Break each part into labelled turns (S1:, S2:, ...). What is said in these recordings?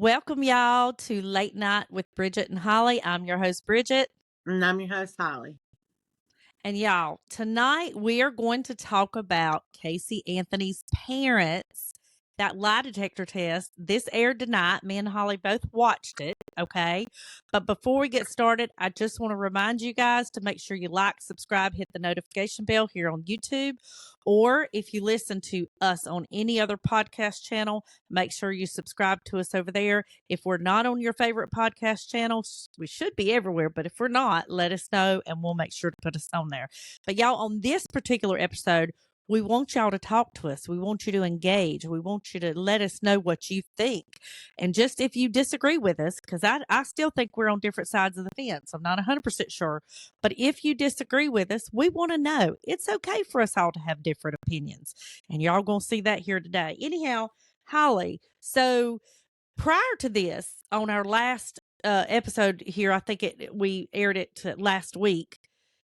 S1: Welcome, y'all, to Late Night with Bridget and Holly. I'm your host, Bridget.
S2: And I'm your host, Holly.
S1: And y'all, tonight we are going to talk about Casey Anthony's parents, that lie detector test. This aired tonight. Me and Holly both watched it. Okay. But before we get started, I just want to remind you guys to make sure you like, subscribe, hit the notification bell here on YouTube. Or if you listen to us on any other podcast channel, make sure you subscribe to us over there. If we're not on your favorite podcast channel, we should be everywhere, but if we're not, let us know and we'll make sure to put us on there. But y'all, on this particular episode, we want y'all to talk to us. We want you to engage. We want you to let us know what you think. And just if you disagree with us, because I still think we're on different sides of the fence. I'm not 100% sure. But if you disagree with us, we want to know. It's okay for us all to have different opinions. And y'all going to see that here today. Anyhow, Holly, so prior to this, on our last episode here, I think we aired it last week,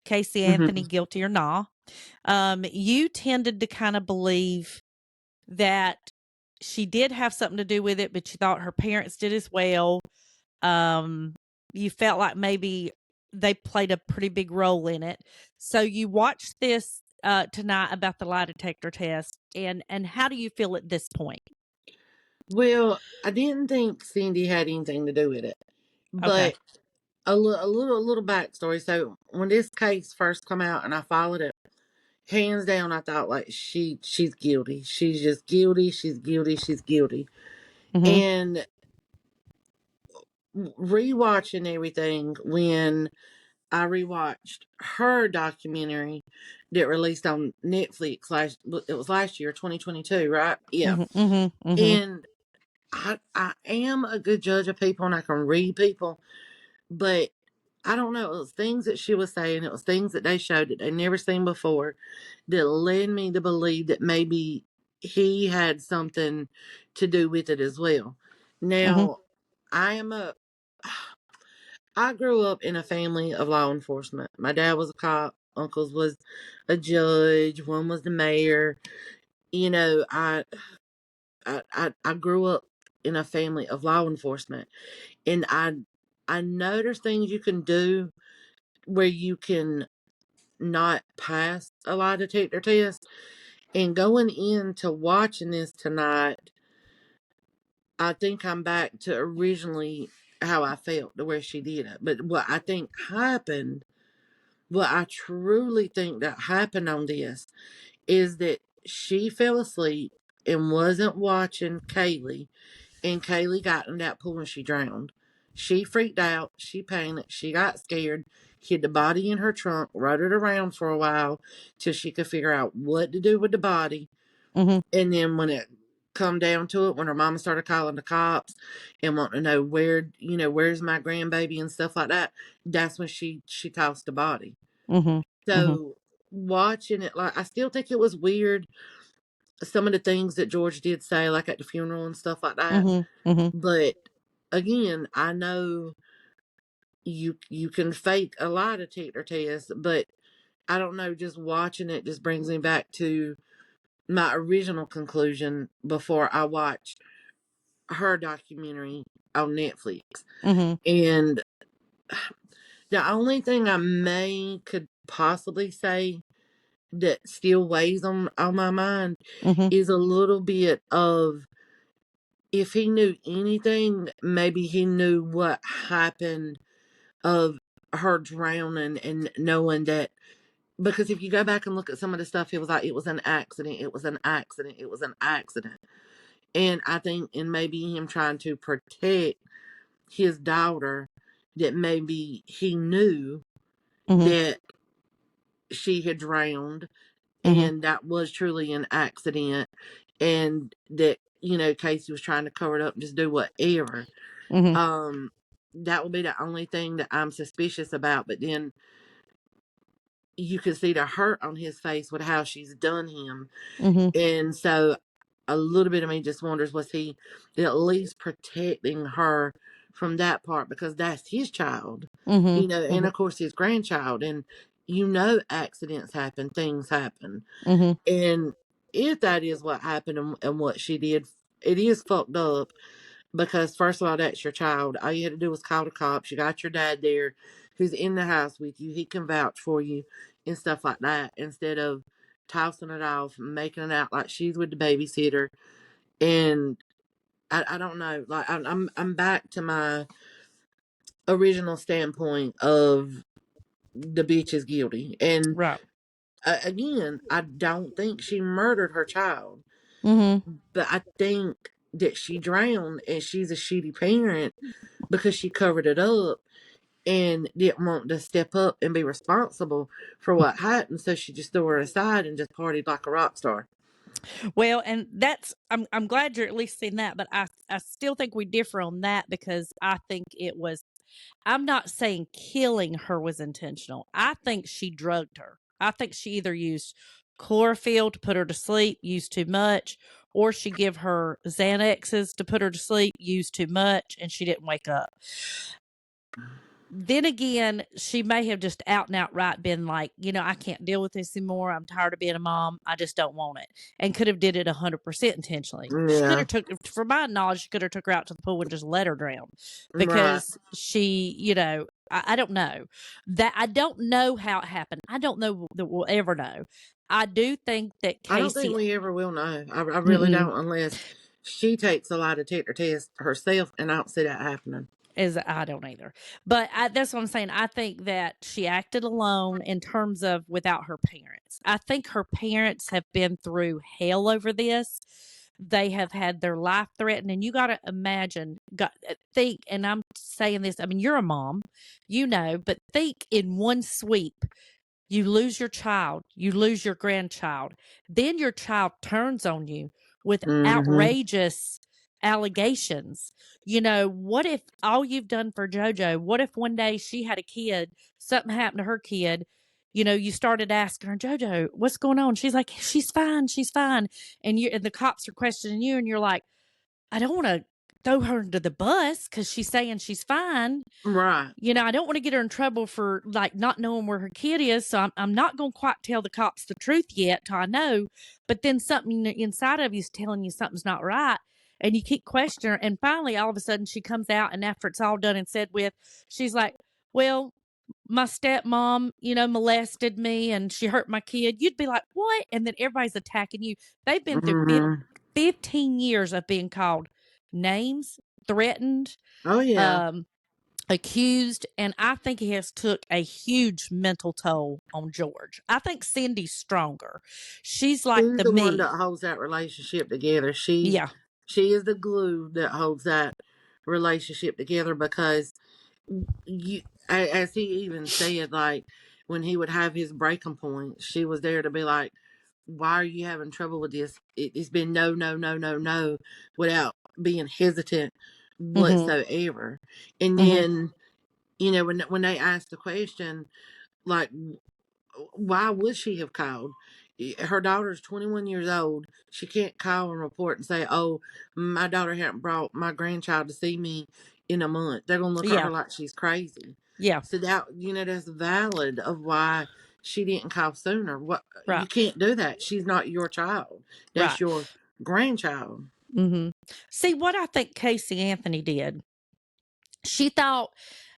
S1: Casey Anthony, guilty or not. You tended to kind of believe that she did have something to do with it, but you thought her parents did as well. You felt like maybe they played a pretty big role in it. So you watched this tonight about the lie detector test, and how do you feel at this point?
S2: Well, I didn't think Cindy had anything to do with it, but
S1: Okay.
S2: a little backstory. So when this case first come out and I followed it, hands down, I thought like she's guilty. She's just guilty. She's guilty. She's guilty.
S1: Mm-hmm.
S2: And rewatching everything, when I rewatched her documentary that released on Netflix it was last year, 2022, right? Yeah.
S1: Mm-hmm. Mm-hmm. Mm-hmm.
S2: And I am a good judge of people and I can read people, but I don't know. It was things that she was saying. It was things that they showed that they never seen before that led me to believe that maybe he had something to do with it as well.
S1: Mm-hmm.
S2: Now, I am a. I grew up in a family of law enforcement. My dad was a cop. Uncles was a judge. One was the mayor. You know, I grew up in a family of law enforcement, and I know there's things you can do where you can not pass a lie detector test. And going into watching this tonight, I think I'm back to originally how I felt to where she did it. But what I think happened, what I truly think that happened on this is that she fell asleep and wasn't watching Kaylee, and Kaylee got in that pool and she drowned. She freaked out. She panicked. She got scared. Hid the body in her trunk, rode it around for a while till she could figure out what to do with the body.
S1: Mm-hmm.
S2: And then when it come down to it, when her mama started calling the cops and wanting to know where's my grandbaby and stuff like that, that's when she tossed the body.
S1: Mm-hmm. Mm-hmm.
S2: So watching it, like, I still think it was weird, some of the things that George did say, like at the funeral and stuff like that.
S1: Mm-hmm. Mm-hmm.
S2: But again, I know you can fake a lie detector test, but I don't know, just watching it just brings me back to my original conclusion before I watched her documentary on Netflix.
S1: Mm-hmm.
S2: And the only thing could possibly say that still weighs on my mind
S1: Mm-hmm.
S2: is a little bit of, if he knew anything, maybe he knew what happened of her drowning and knowing that. Because if you go back and look at some of the stuff, it was like, it was an accident, it was an accident, it was an accident. And I think, and maybe him trying to protect his daughter, that maybe he knew
S1: Mm-hmm.
S2: that she had drowned
S1: Mm-hmm.
S2: and that was truly an accident, and that, Casey was trying to cover it up and just do whatever.
S1: Mm-hmm.
S2: That would be the only thing that I'm suspicious about. But then you can see the hurt on his face with how she's done him.
S1: Mm-hmm.
S2: And so a little bit of me just wonders, was he at least protecting her from that part? Because that's his child,
S1: Mm-hmm.
S2: and of course his grandchild. And accidents happen, things happen.
S1: Mm-hmm.
S2: And if that is what happened and what she did, it is fucked up. because first of all, that's your child. All you had to do was call the cops. You got your dad there, who's in the house with you. He can vouch for you and stuff like that. Instead of tossing it off, making it out like she's with the babysitter, and I don't know. Like I'm back to my original standpoint of the bitch is guilty, and
S1: Right.
S2: again, I don't think she murdered her child,
S1: Mhm.
S2: but I think that she drowned, and she's a shitty parent because she covered it up and didn't want to step up and be responsible for what happened. So she just threw her aside and just partied like a rock star.
S1: Well, and that's I'm glad you're at least seeing that, but I still think we differ on that because I think it was I'm not saying killing her was intentional. I think she drugged her. I think she either used chlorophyll to put her to sleep, used too much, or she give her Xanaxes to put her to sleep, used too much, and she didn't wake up. Then again, she may have just out and outright been like, I can't deal with this anymore. I'm tired of being a mom. I just don't want it. And could have did it 100% intentionally. She could
S2: Yeah,
S1: have took, for my knowledge, she could have took her out to the pool and just let her drown
S2: right.
S1: because she, I don't know that. I don't know how it happened. I don't know that we'll ever know. I do think that
S2: I don't think
S1: Casey,
S2: we ever will know. I really
S1: mm-mm,
S2: don't, unless she takes a lie detector test herself, and I don't see that happening.
S1: is I don't either. But that's what I'm saying. I think that she acted alone in terms of without her parents. I think her parents have been through hell over this. They have had their life threatened, and you got to imagine, got think. And I'm saying this. I mean, you're a mom, but think in one sweep. You lose your child, you lose your grandchild. Then your child turns on you with
S2: Mm-hmm.
S1: outrageous allegations. What if all you've done for JoJo, what if one day she had a kid, something happened to her kid, you started asking her, JoJo, what's going on? She's like, she's fine, she's fine. And the cops are questioning you, and you're like, I don't want to throw her into the bus because she's saying she's fine.
S2: Right.
S1: I don't want to get her in trouble for like not knowing where her kid is. So I'm not going to quite tell the cops the truth yet till I know. But then something inside of you is telling you something's not right. And you keep questioning her. And finally, all of a sudden, she comes out. And after it's all done and said with, she's like, well, my stepmom, molested me and she hurt my kid. You'd be like, what? And then everybody's attacking you. They've been through
S2: Mm-hmm.
S1: 15 years of being called names, threatened,
S2: Oh yeah.
S1: um, accused, and I think he has took a huge mental toll on George. I think Cindy's stronger. She's like
S2: She's
S1: the
S2: the one that
S1: me.
S2: holds that relationship together.
S1: Yeah.
S2: She is the glue that holds that relationship together, because you, as he even said, like when he would have his breaking point, she was there to be like, why are you having trouble with this? It's been no, no, no, no, no, without being hesitant
S1: Mhm.
S2: whatsoever. And
S1: Mhm.
S2: then, when they asked the question, like, why would she have called? Her daughter's 21 years old. She can't call and report and say, oh, my daughter hadn't brought my grandchild to see me in a month. They're going to look at
S1: Yeah.
S2: her like she's crazy.
S1: Yeah.
S2: So that, that's valid of why she didn't call sooner. What,
S1: Right.
S2: you can't do that. She's not your child.
S1: Right.
S2: That's your grandchild.
S1: Mhm. See what I think Casey Anthony did. She thought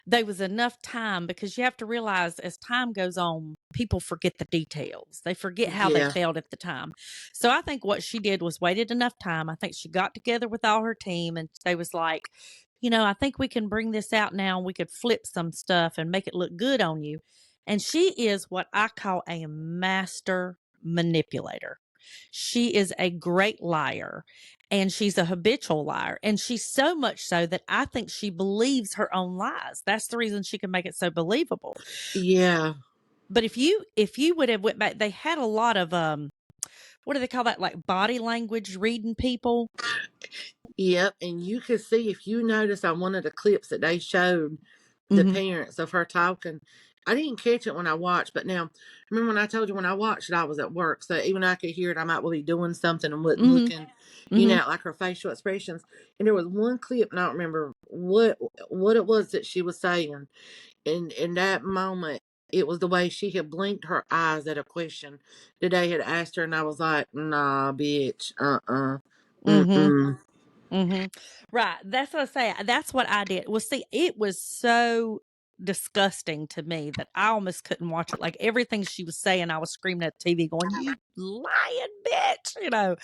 S1: there was enough time because you have to realize as time goes on, people forget the details. They forget how they
S2: Yeah.
S1: felt at the time. So I think what she did was waited enough time. I think she got together with all her team and they was like, I think we can bring this out now and we could flip some stuff and make it look good on you. And she is what I call a master manipulator. She is a great liar and she's a habitual liar. And she's so much so that I think she believes her own lies. That's the reason she can make it so believable.
S2: Yeah.
S1: But if you would have went back, they had a lot of what do they call that? Like body language reading people.
S2: Yep. And you could see, if you notice on one of the clips that they showed, the
S1: Mm-hmm.
S2: parents of her talking. I didn't catch it when I watched, but now, remember when I told you when I watched it, I was at work, so even I could hear it. I might well be doing something and wasn't
S1: Mm-hmm.
S2: looking,
S1: Mm-hmm.
S2: at like her facial expressions. And there was one clip, and I don't remember what it was that she was saying. And in that moment, it was the way she had blinked her eyes at a question that they had asked her, and I was like, "Nah, bitch,
S1: Mm-hmm.
S2: mm."
S1: Mhm. Right, that's what I say, that's what I did. Well, see, it was so disgusting to me that I almost couldn't watch it, like, everything she was saying, I was screaming at the TV going, "You lying bitch," you know?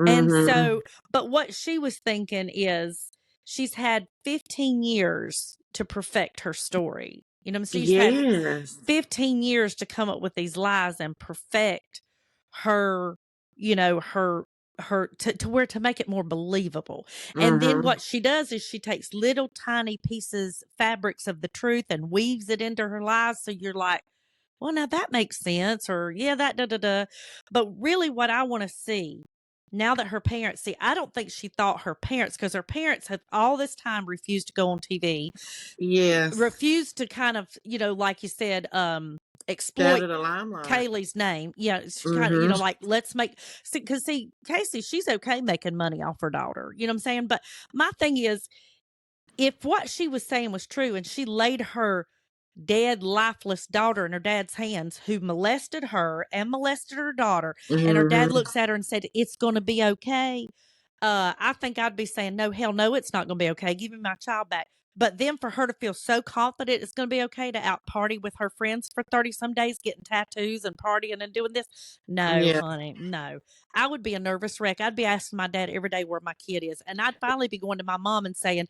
S1: And
S2: Mhm.
S1: so but what she was thinking is she's had 15 years to perfect her story, you know, she's had
S2: Yes.
S1: 15 years to come up with these lies and perfect her, you know, her to where to make it more believable. And then
S2: Mhm.
S1: what she does is she takes little tiny pieces, fabrics of the truth and weaves it into her lies. So you're like, well, now that makes sense, or yeah, that da da da. But really, what I want to see now that her parents see, I don't think she thought her parents, because her parents have all this time refused to go on TV,
S2: Yes.
S1: refused to kind of, you know, like you said,
S2: Stay out
S1: exploit
S2: of the limelight.
S1: Kaylee's name. Yeah, it's kind of, you
S2: Mhm.
S1: know, like let's make because see, Casey, she's okay making money off her daughter. You know what I'm saying? But my thing is, if what she was saying was true, and she laid her dead, lifeless daughter in her dad's hands, who molested her and molested her daughter, and her dad
S2: Mhm.
S1: looks at her and said, "It's going to be okay." I think I'd be saying, "No, hell no, it's not gonna be okay. Give me my child back." But then for her to feel so confident it's gonna be okay to out party with her friends for 30 some days, getting tattoos and partying and doing this. No,
S2: Yeah.
S1: honey, no. I would be a nervous wreck. I'd be asking my dad every day where my kid is. And I'd finally be going to my mom and saying,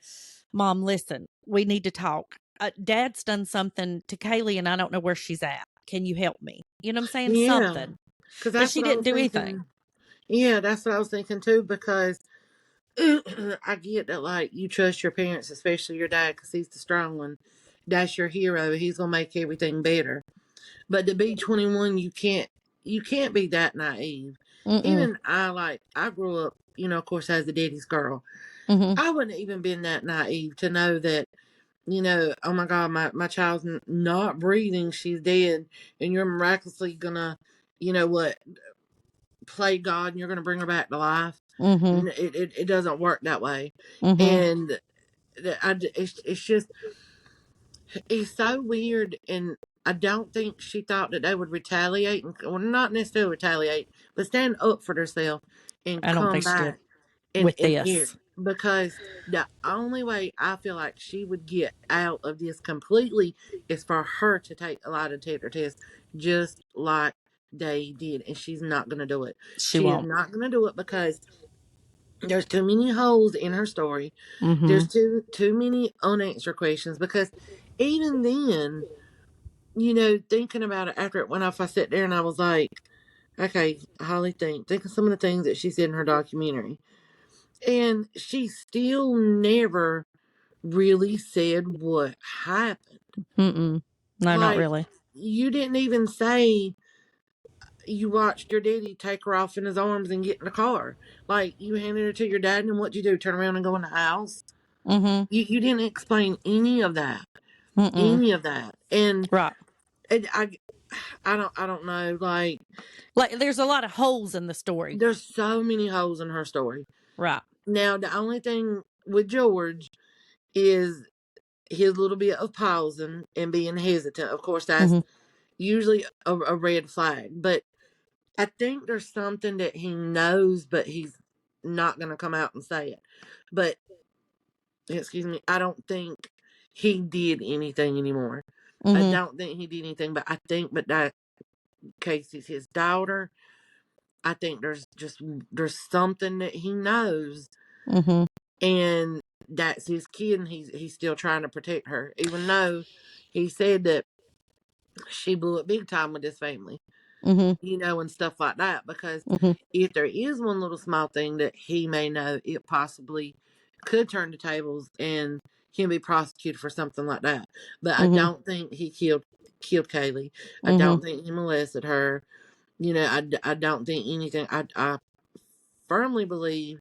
S1: "Mom, listen, we need to talk. Dad's done something to Kaylee and I don't know where she's at. Can you help me?" You know what I'm saying?
S2: Yeah.
S1: Something.
S2: Cause
S1: But
S2: that's
S1: she
S2: what I
S1: didn't
S2: was
S1: do anything.
S2: thinking. Yeah, that's what I was thinking too. Because I get that, like, you trust your parents, especially your dad, because he's the strong one. That's your hero. He's gonna make everything better. But to be 21, you can't be that naive.
S1: Mm-mm.
S2: Even I grew up, of course, as a daddy's girl.
S1: Mm-hmm.
S2: I wouldn't even been that naive to know that, oh my God, my child's not breathing, she's dead, and you're miraculously gonna, what, play God, and you're gonna bring her back to life.
S1: Mm-hmm.
S2: It doesn't work that way.
S1: Mm-hmm.
S2: And it's just, it's so weird. And I don't think she thought that they would retaliate, and well, not necessarily retaliate, but stand up for themselves and
S1: I don't
S2: come
S1: think she did
S2: back and
S1: with
S2: care.
S1: this.
S2: Because the only way I feel like she would get out of this completely is for her to take a lie detector test, just like they did, and she's not going to do it.
S1: She
S2: She is
S1: won't.
S2: not going to do it because there's too many holes in her story.
S1: Mm-hmm.
S2: There's too many unanswered questions. Because even then, thinking about it after it went off, I sat there and I was like, okay, Holly, think of some of the things that she said in her documentary. And she still never really said what happened.
S1: Mm-mm. No, not
S2: Like,
S1: really.
S2: you didn't even say you watched your daddy take her off in his arms and get in the car. Like, you handed her to your dad, and what'd you do? Turn around and go in the house?
S1: Mm-hmm.
S2: You didn't explain any of that.
S1: Mm-mm.
S2: Any of that. And
S1: Right.
S2: it, I don't know. Like,
S1: Like there's a lot of holes in the story.
S2: there's so many holes in her story.
S1: Right.
S2: Now, the only thing with George is his little bit of pausing and being hesitant. Of course, that's
S1: Mm-hmm.
S2: usually a red flag. But I think there's something that he knows, but he's not going to come out and say it. But, excuse me, I don't think he did anything anymore. I
S1: Mm-hmm.
S2: don't think he did anything, but I think, but that Casey's his daughter. I think there's something that he knows,
S1: Mm-hmm.
S2: and that's his kid, and he's still trying to protect her, even though he said that she blew it big time with this family,
S1: Mm-hmm.
S2: and stuff like that. Because
S1: Mm-hmm.
S2: if there is one little small thing that he may know, it possibly could turn the tables and he'll be prosecuted for something like that. But I
S1: Mm-hmm.
S2: don't think he killed Kaylee. I
S1: Mm-hmm.
S2: don't think he molested her. I don't think anything. I firmly believe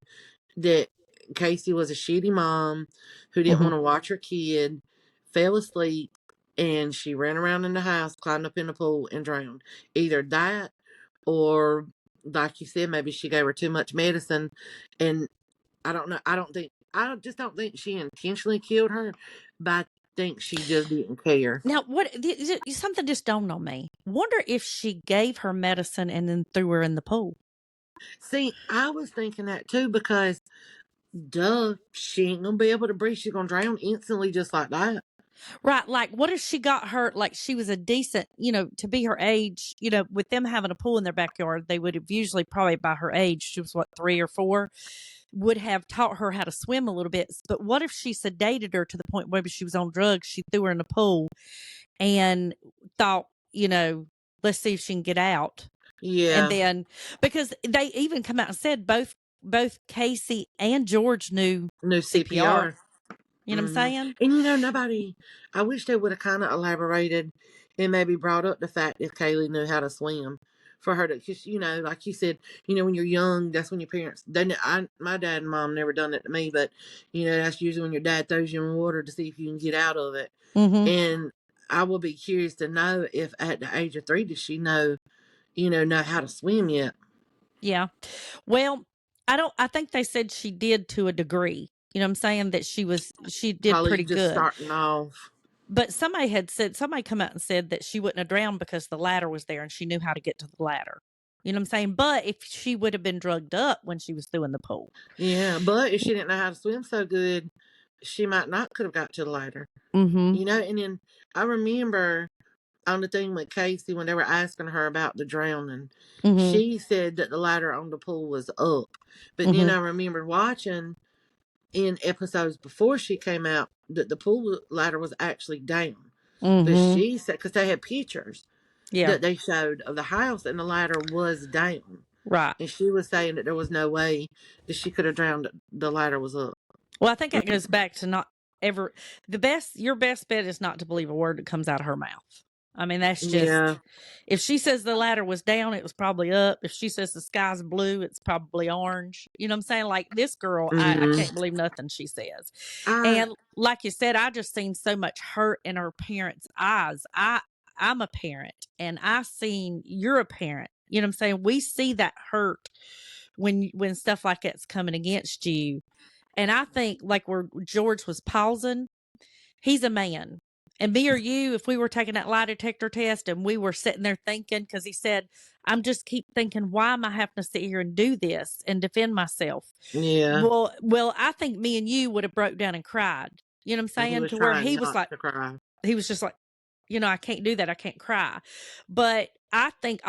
S2: that Casey was a shitty mom who didn't
S1: Mm-hmm.
S2: want to watch her kid, fell asleep, and she ran around in the house, climbed up in the pool, and drowned. Either that, or like you said, maybe she gave her too much medicine. And I don't know. I just don't think she intentionally killed her, but I think she just didn't care.
S1: Now, something just dawned on me. Wonder if she gave her medicine and then threw her in the pool.
S2: See, I was thinking that too, because Duh, she ain't gonna be able to breathe. She's gonna drown instantly just like that.
S1: Right. Like, what if she got hurt? Like, she was a decent, to be her age, with them having a pool in their backyard, they would have usually, probably by her age, she was what, 3 or 4, would have taught her how to swim a little bit. But what if she sedated her to the point where she was on drugs? She threw her in the pool and thought, let's see if she can get out. And
S2: Yeah,
S1: then, because they even come out and said both Casey and George knew
S2: no
S1: CPR.
S2: CPR.
S1: You know what I'm saying?
S2: And nobody. I wish they would have kind of elaborated and maybe brought up the fact if Kaylee knew how to swim for her to, because like you said, when you're young, that's when your parents. My dad and mom never done it to me, but that's usually when your dad throws you in water to see if you can get out of it.
S1: Mm-hmm.
S2: And I will be curious to know if at the age of 3 does she know how to swim yet.
S1: Yeah. Well, I think they said she did to a degree. You know what I'm saying? That she did
S2: Probably
S1: pretty
S2: just
S1: good.
S2: starting off.
S1: But somebody come out and said that she wouldn't have drowned because the ladder was there and she knew how to get to the ladder. You know what I'm saying? But if she would have been drugged up when she was doing the pool.
S2: Yeah, but if she didn't know how to swim so good, she might not could have got to the ladder.
S1: Mm-hmm.
S2: And then I remember on the thing with Casey when they were asking her about the drowning,
S1: Mm-hmm.
S2: she said that the ladder on the pool was up. But then
S1: Mm-hmm.
S2: I remember watching in episodes before she came out that the pool ladder was actually down. But
S1: Mm-hmm.
S2: she said, because they had pictures
S1: Yeah.
S2: that they showed of the house and the ladder was down.
S1: Right.
S2: And she was saying that there was no way that she could have drowned. The ladder was up.
S1: Well, I think that goes back to not ever your best bet is not to believe a word that comes out of her mouth. I mean, that's
S2: Yeah.
S1: just, if she says the ladder was down, it was probably up. If she says the sky's blue, it's probably orange. You know what I'm saying? Like this girl, I
S2: hmm
S1: can't believe nothing she says.
S2: I
S1: And like you said, I just seen so much hurt in her parents' eyes. I'm a parent and I seen you're a parent. You know what I'm saying? We see that hurt when stuff like that's coming against you. And I think like where George was pausing, he's a man. And me or you, if we were taking that lie detector test and we were sitting there thinking, because he said, I'm just keep thinking, why am I having to sit here and do this and defend myself?
S2: yeah.
S1: Well, I think me and you would have broke down and cried. You know what I'm
S2: And he
S1: saying?
S2: was
S1: To where
S2: trying not to cry.
S1: he was just like, I can't do that. I can't cry. But I think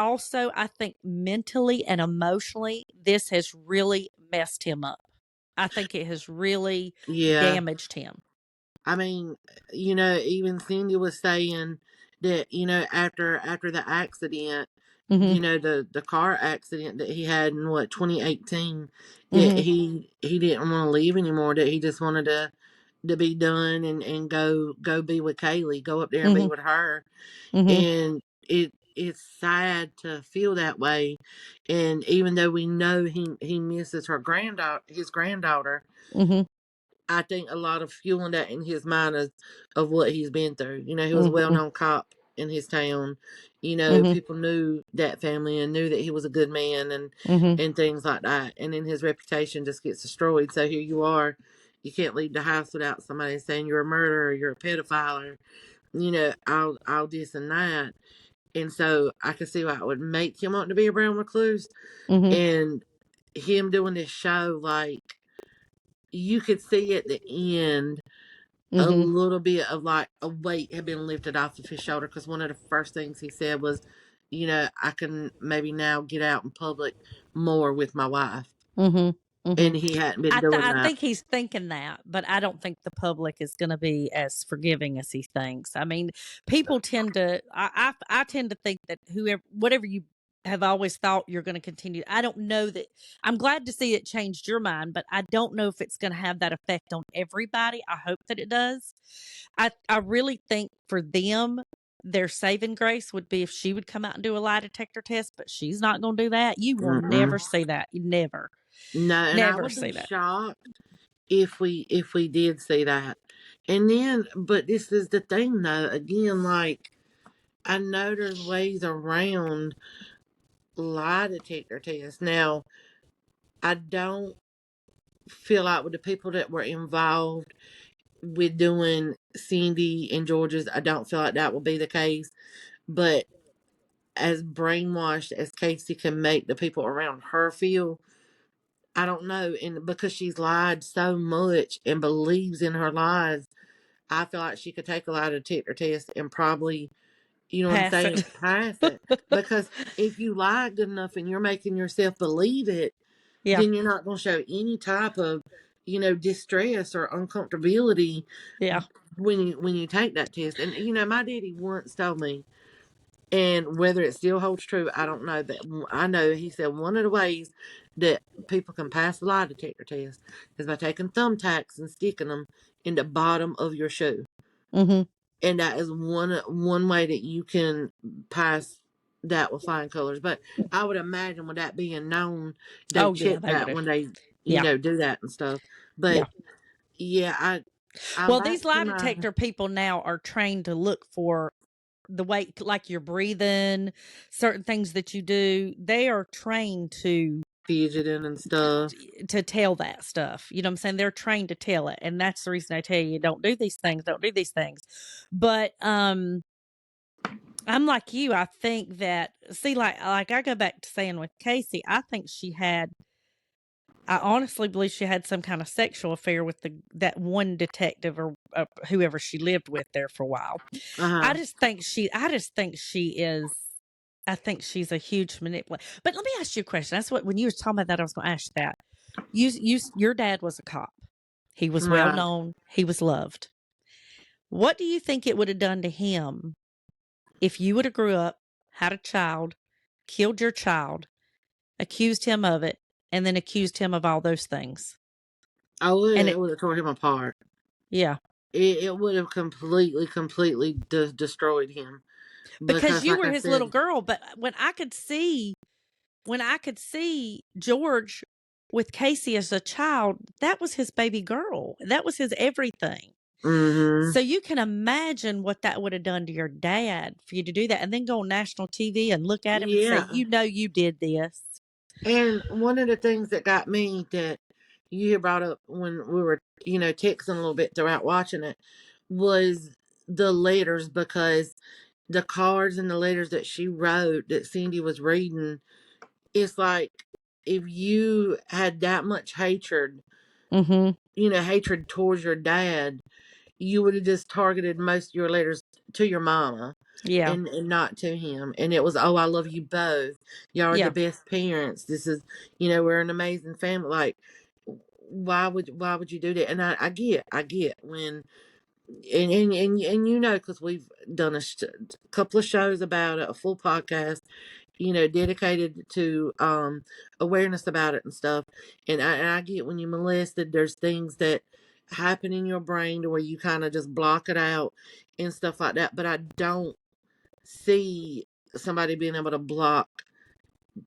S1: mentally and emotionally, this has really messed him up. I think it has really
S2: Yeah.
S1: damaged him.
S2: I mean, even Cindy was saying that, after the accident,
S1: Mhm.
S2: the car accident that he had in 2018, that
S1: Mhm.
S2: he didn't want to leave anymore, that he just wanted to be done and go be with Kaylee, go up there and be
S1: Mhm.
S2: with her.
S1: Mhm.
S2: And it's sad to feel that way. And even though we know he misses his granddaughter,
S1: Mhm.
S2: I think a lot of fueling that in his mind is of what he's been through. He was a well
S1: Mhm.
S2: known cop in his town.
S1: Mhm.
S2: People knew that family and knew that he was a good man
S1: Mhm.
S2: and things like that. And then his reputation just gets destroyed. So here you are. You can't leave the house without somebody saying you're a murderer, you're a pedophile, or all this and that. And so I could see why it would make him want to be a brown recluse.
S1: Mhm.
S2: And him doing this show, like you could see at the end a
S1: Mhm.
S2: little bit of like a weight had been lifted off of his shoulder because one of the first things he said was, I can maybe now get out in public more with my wife.
S1: Mhm. Mhm.
S2: And he hadn't been doing
S1: I
S2: that.
S1: think he's thinking that, but I don't think the public is going to be as forgiving as he thinks. I mean, people tend to. I tend to think that whatever you have always thought you're going to continue. I don't know that. I'm glad to see it changed your mind, but I don't know if it's going to have that effect on everybody. I hope that it does. I really think for them, their saving grace would be if she would come out and do a lie detector test, but she's not going to do that. You will
S2: Mm-mm.
S1: never see that. You never,
S2: No, and I
S1: never
S2: would
S1: see
S2: be
S1: that.
S2: shocked if we did see that. And then, but this is the thing though. Again, like I know there's ways around lie detector tests. Now, I don't feel like with the people that were involved with doing Cindy and George's, I don't feel like that will be the case. But as brainwashed as Casey can make the people around her feel, I don't know, and because she's lied so much and believes in her lies, I feel like she could take a lie detector test and probably, you know what I'm
S1: Pass
S2: saying,
S1: it.
S2: pass it. Because if you lie good enough and you're making yourself believe it,
S1: Yeah.
S2: then you're not going to show any type of, distress or uncomfortability
S1: Yeah.
S2: when you take that test. And my daddy once told me, and whether it still holds true, I don't know. That I know he said one of the ways that people can pass the lie detector test is by taking thumbtacks and sticking them in the bottom of your shoe,
S1: Mhm.
S2: and that is one way that you can pass that with flying colors. But I would imagine with that being known, they
S1: Oh, yeah,
S2: check
S1: they would
S2: that
S1: have.
S2: when they
S1: Yeah.
S2: do that and stuff. But
S1: Yeah.
S2: yeah, I'm
S1: Well,
S2: back
S1: these
S2: to
S1: lie
S2: my
S1: detector people now are trained to look for the way, like your breathing, certain things that you do. They are trained
S2: fidgeting and stuff.
S1: to tell that stuff. You know what I'm saying? They're trained to tell it. And that's the reason I tell you don't do these things, don't do these things. But I'm like you. I think that see, like I go back to saying with Casey, I honestly believe she had some kind of sexual affair with that one detective or whoever she lived with there for a while.
S2: Uh huh.
S1: I just think she is. I think she's a huge manipulator. But let me ask you a question. That's what when you were talking about that, I was going to ask you that. Your dad was a cop. He was well
S2: Right.
S1: known. He was loved. What do you think it would have done to him if you would have grew up, had a child, killed your child, accused him of it, and then accused him of all those things?
S2: I would.
S1: And
S2: It would have tore him apart.
S1: yeah,
S2: It would have completely destroyed him
S1: because
S2: because,
S1: you
S2: like
S1: were
S2: I
S1: his little
S2: said,
S1: girl. But when I could see George with Casey as a child, that was his baby girl. That was his everything.
S2: mm-hmm.
S1: So you can imagine what that would have done to your dad for you to do that and then go on national TV and look at him and say,
S2: Yeah.
S1: you know, you did this.
S2: And one of the things that got me that you had brought up when we were, texting a little bit throughout watching it was the letters, because the cards and the letters that she wrote that Cindy was reading, it's like if you had that much hatred,
S1: Mm-hmm.
S2: hatred towards your dad, you would have just targeted most of your letters to your mama
S1: Yeah.
S2: and not to him. And it was, oh, I love you both. Y'all are the
S1: Yeah.
S2: best parents. This is, we're an amazing family. Like, why would you do that? And I get when, and because we've done a couple of shows about it, a full podcast, dedicated to awareness about it and stuff. And I get when you molested, there's things that happen in your brain to where you kind of just block it out and stuff like that. But I don't see somebody being able to block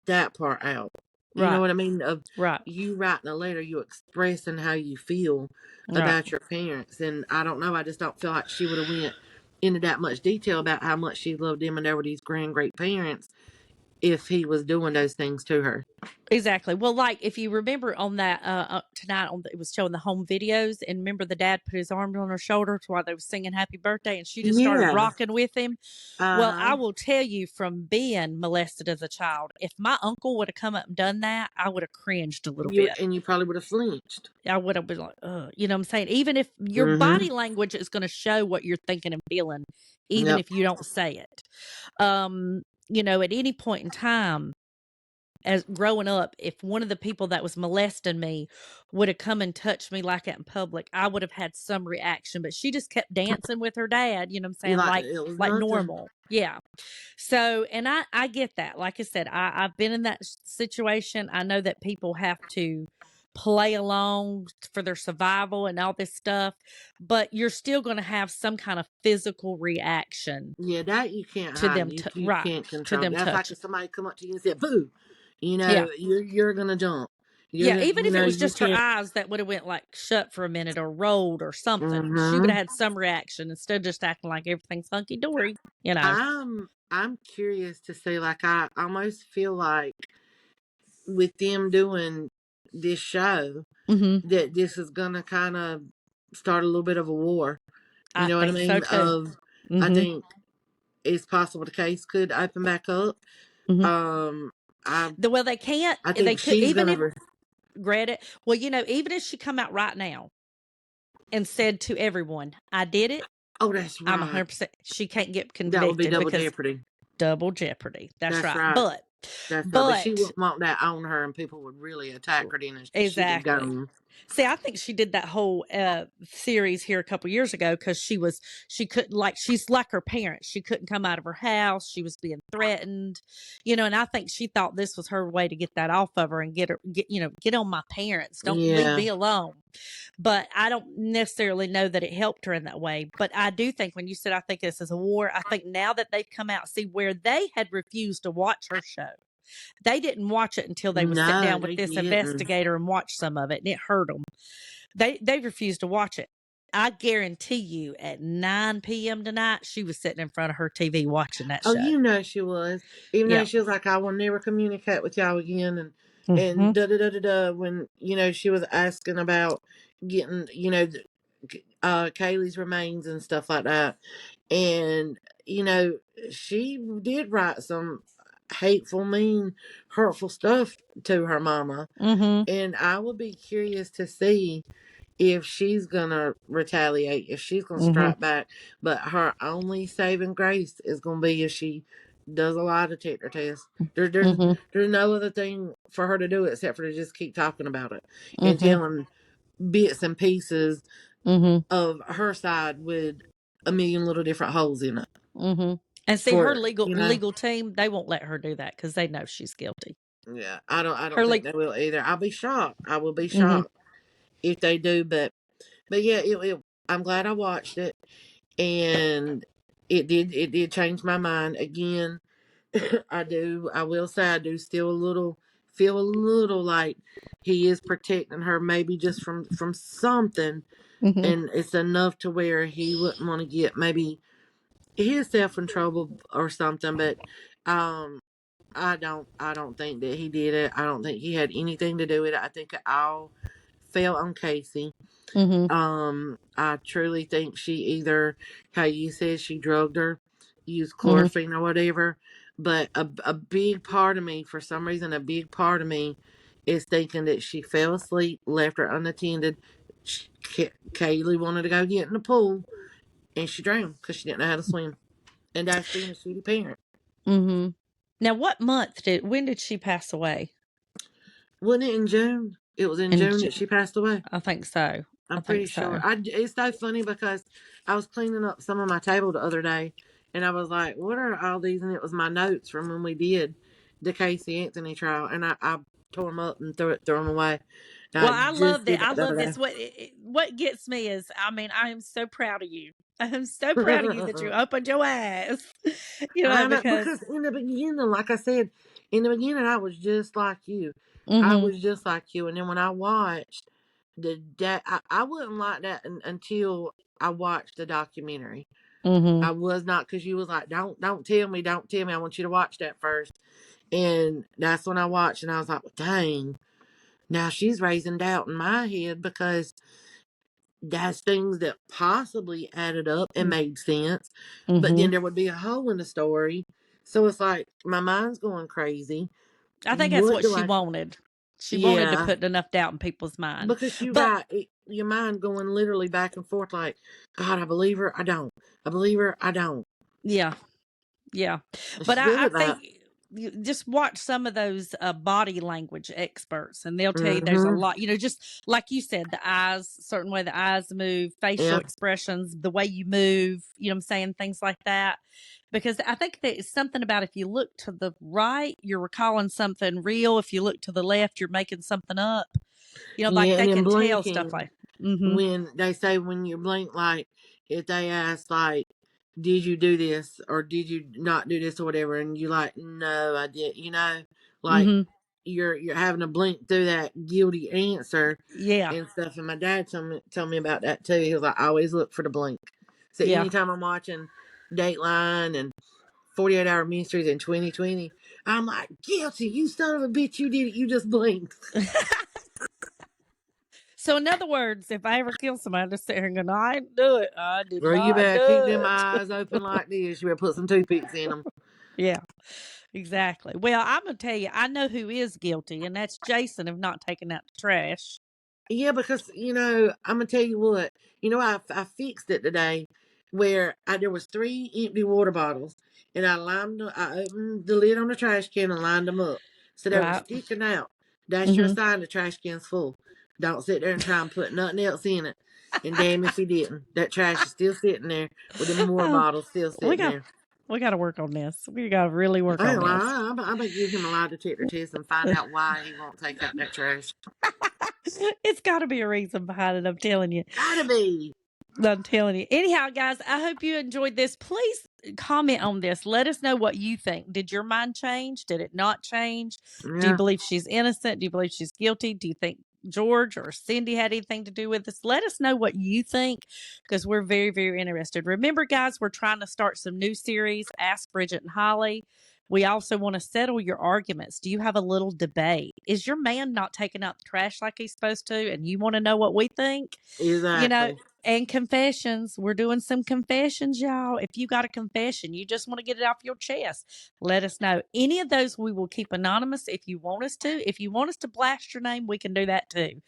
S2: that part out. You know
S1: Right.
S2: what I mean? Of
S1: Right.
S2: you writing a letter, you expressing how you feel
S1: Right.
S2: about your parents. And I don't know, I just don't feel like she would have went into that much detail about how much she loved them and they were these grand great parents if he was doing those things to her.
S1: Exactly. Well, like if you remember on that tonight it was showing the home videos, and remember the dad put his arm on her shoulder while they were singing Happy Birthday, and she just started
S2: Yeah.
S1: rocking with him. Well, I
S2: Uh-huh.
S1: will tell you from being molested as a child, if my uncle would have come up and done that, I would have cringed a little bit.
S2: You probably would have flinched.
S1: I would have been like, ugh, you know what I'm saying? Even if your
S2: Mm-hmm.
S1: body language is going to show what you're thinking and feeling, even
S2: Yep.
S1: if you don't say it. At any point in time, as growing up, if one of the people that was molesting me would have come and touched me like that in public, I would have had some reaction. But she just kept dancing with her dad, you know what I'm
S2: You
S1: saying?
S2: like it was
S1: Like
S2: nothing.
S1: normal. Yeah. So, and I get that. Like I said, I've been in that situation. I know that people have to play along for their survival and all this stuff, but you're still going to have some kind of physical reaction
S2: Yeah, that you can't
S1: to
S2: hide.
S1: them,
S2: You
S1: right?
S2: can't
S1: To
S2: control.
S1: them
S2: That's like
S1: touch.
S2: if somebody come up to you and said, "Boo,"
S1: Yeah.
S2: you're gonna jump. You're
S1: Yeah,
S2: gonna,
S1: even if it was
S2: you
S1: just her
S2: can't.
S1: eyes that would have went like shut for a minute or rolled or something, she would
S2: Mm-hmm.
S1: have had some reaction instead of just acting like everything's hunky dory, you know.
S2: I'm curious to see. Like, I almost feel like with them doing this show
S1: Hmm.
S2: that this is gonna kind of start a little bit of a war. You
S1: I
S2: know what I
S1: think so
S2: mean?
S1: too.
S2: I
S1: Hmm.
S2: think it's possible the case could open back up.
S1: Hmm.
S2: Um, I
S1: Well, they can't.
S2: I
S1: They
S2: think
S1: could
S2: she's
S1: even
S2: gonna.
S1: if regret it. Well, even if she come out right now and said to everyone, "I did it,"
S2: Oh, that's
S1: I'm
S2: right.
S1: 100%. She can't get
S2: That would be
S1: convicted
S2: double
S1: because
S2: jeopardy.
S1: double jeopardy. That's
S2: That's
S1: right.
S2: right.
S1: But,
S2: That's right. But she
S1: but
S2: wouldn't want that on her, and people would really attack her. Then she'd have
S1: exactly.
S2: gone.
S1: See, I think she did that whole series here a couple years ago because she couldn't, like, she's like her parents. She couldn't come out of her house. She was being threatened, and I think she thought this was her way to get that off of her and get on my parents. Don't leave
S2: Yeah.
S1: me alone. But I don't necessarily know that it helped her in that way. But I do think when you said I think this is a war, I think now that they've come out, see where they had refused to watch her show. They didn't watch it until they would sit
S2: No,
S1: down with
S2: they
S1: this
S2: didn't.
S1: investigator and watch some of it, and it hurt them. They refused to watch it. I guarantee you at 9 p.m. tonight, she was sitting in front of her TV watching that
S2: Oh,
S1: show.
S2: she was. Even though
S1: Yeah.
S2: she was like, "I will never communicate with y'all again," and
S1: Mm-hmm.
S2: da da da da da. When she was asking about getting Kaylee's remains and stuff like that, and she did write some hateful, mean, hurtful stuff to her mama,
S1: Mm-hmm.
S2: and I would be curious to see if she's gonna retaliate, if she's gonna
S1: Mm-hmm.
S2: strike back. But her only saving grace is gonna be if she does a lie detector test. There's there's
S1: Mm-hmm.
S2: there's no other thing for her to do except for to just keep talking about it and
S1: Mm-hmm.
S2: telling bits and pieces
S1: Mm-hmm.
S2: of her side with a million little different holes in it.
S1: Mm-hmm. And see, her
S2: For
S1: legal team, they won't let her do that because they know she's guilty.
S2: yeah, I don't
S1: Her
S2: think
S1: legal.
S2: they will either. I'll be shocked. I will be
S1: Mm-hmm.
S2: shocked if they do. But yeah, I'm glad I watched it. And it did change my mind again. I will say I do still feel a little like he is protecting her, maybe just from something,
S1: Mm-hmm.
S2: and it's enough to where he wouldn't want to get maybe himself in trouble or something. But um I don't think that he did it. I don't think he had anything to do with it. I think it all fell on Casey.
S1: Mm-hmm.
S2: I truly think she either, how you said, she drugged her, used
S1: Mm-hmm.
S2: chlorophene or whatever. But a big part of me, for some reason, a big part of me is thinking that she fell asleep, left her unattended. Kaylee wanted to go get in the pool, and she drowned because she didn't know how to swim. And that's being a shitty parent.
S1: Mm-hmm. Now, when did she pass away?
S2: Wasn't it in June? It was in
S1: In
S2: June that she passed away.
S1: I think so. I
S2: I'm
S1: think
S2: pretty
S1: so.
S2: sure. It's so funny because I was cleaning up some of my table the other day, and I was like, "What are all these?" And it was my notes from when we did the Casey Anthony trial, and I tore them up and threw them away. And
S1: Well,
S2: I
S1: I
S2: just
S1: love
S2: did
S1: that. I
S2: that the
S1: love
S2: other
S1: this.
S2: day.
S1: What gets me is, I am so proud of you. I am so proud of you that you opened your eyes.
S2: I know,
S1: Because.
S2: because in the beginning, like I said, in the beginning, I was just like you. I
S1: Mm-hmm.
S2: was just like you, and then when I watched I wouldn't like that until I watched the documentary.
S1: Mm-hmm.
S2: I was not, because you was like, don't tell me, don't tell me. I want you to watch that first. And that's when I watched, and I was like, well, dang, now she's raising doubt in my head because that's things that possibly added up and made sense. But
S1: Mm-hmm.
S2: then there would be a hole in the story. So it's like my mind's going crazy.
S1: I think that's
S2: What
S1: what
S2: do
S1: she
S2: I?
S1: wanted. She wanted to
S2: Yeah,
S1: put enough doubt in people's mind.
S2: because you
S1: But
S2: got your mind going literally back and forth like, God, I believe her, I don't. I believe her, I don't.
S1: yeah, yeah.
S2: And
S1: But
S2: she's good
S1: I
S2: at that.
S1: think you just watch some of those body language experts, and they'll tell you there's a
S2: Mm-hmm.
S1: lot. Just like you said, the eyes, certain way the eyes move, facial
S2: Yeah.
S1: expressions, the way you move. You know what I'm saying? Things like that. Because I think that it's something about if you look to the right, you're recalling something real. If you look to the left, you're making something up. Like
S2: Yeah,
S1: they
S2: and in
S1: can tell stuff
S2: blinking,
S1: like. Mm-hmm.
S2: when they say when you blink, like if they ask like, did you do this or did you not do this or whatever, and you like, no, I did, like
S1: Mm-hmm.
S2: you're having to blink through that guilty answer
S1: Yeah.
S2: and stuff. And my dad told me about that too. He was like, I always look for the blink. So
S1: Yeah.
S2: anytime I'm watching Dateline and 48 Hour Mysteries in 2020, I'm like, guilty, you son of a bitch, you did it, you just blinked.
S1: So, in other words, if I ever kill somebody, I just sit here and go, "No, I didn't do it. I did
S2: Girl, you
S1: not
S2: better
S1: do
S2: keep them
S1: it."
S2: eyes open like this. You better put some toothpicks in them.
S1: Yeah. Exactly. Well, I'm gonna tell you, I know who is guilty, and that's Jason of not taking out the trash.
S2: Yeah, because I'm gonna tell you what. I fixed it today, where there was three empty water bottles, and I opened the lid on the trash can and lined them up, so they were
S1: Right.
S2: sticking out. That's your
S1: Hmm.
S2: sign the trash can's full. Don't sit there and try and put nothing else in it. And damn if he didn't. That trash is still sitting there with them water
S1: Oh,
S2: bottles still
S1: we
S2: sitting
S1: got
S2: there.
S1: we got to work on this. We got to really work
S2: I
S1: on
S2: ain't
S1: this.
S2: lying. I'm gonna give him a lie detector test and find out why he won't take out that trash.
S1: It's got to be a reason behind it. I'm telling you.
S2: Gotta be.
S1: I'm telling you. Anyhow, guys, I hope you enjoyed this. Please comment on this. Let us know what you think. Did your mind change? Did it not change? Do you
S2: Yeah.
S1: believe she's innocent? Do you believe she's guilty? Do you think George or Cindy had anything to do with this? Let us know what you think because we're very, very interested. Remember, guys, we're trying to start some new series, Ask Bridget and Holly. We also want to settle your arguments. Do you have a little debate? Is your man not taking out the trash like he's supposed to? And you want to know what we think? You know,
S2: Exactly.
S1: and confessions. We're doing some confessions, y'all. If you got a confession, you just want to get it off your chest, let us know. Any of those we will keep anonymous if you want us to. If you want us to blast your name, we can do that too.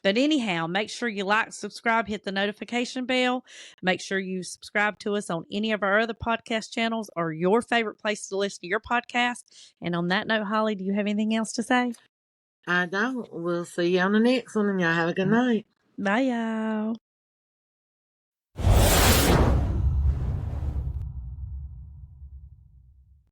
S1: But anyhow, make sure you like, subscribe, hit the notification bell. Make sure you subscribe to us on any of our other podcast channels or your favorite place to listen to your podcast. And on that note, Holly, do you have anything else to say?
S2: I don't. We'll see you on the next one, and y'all have a good night.
S1: Bye, y'all.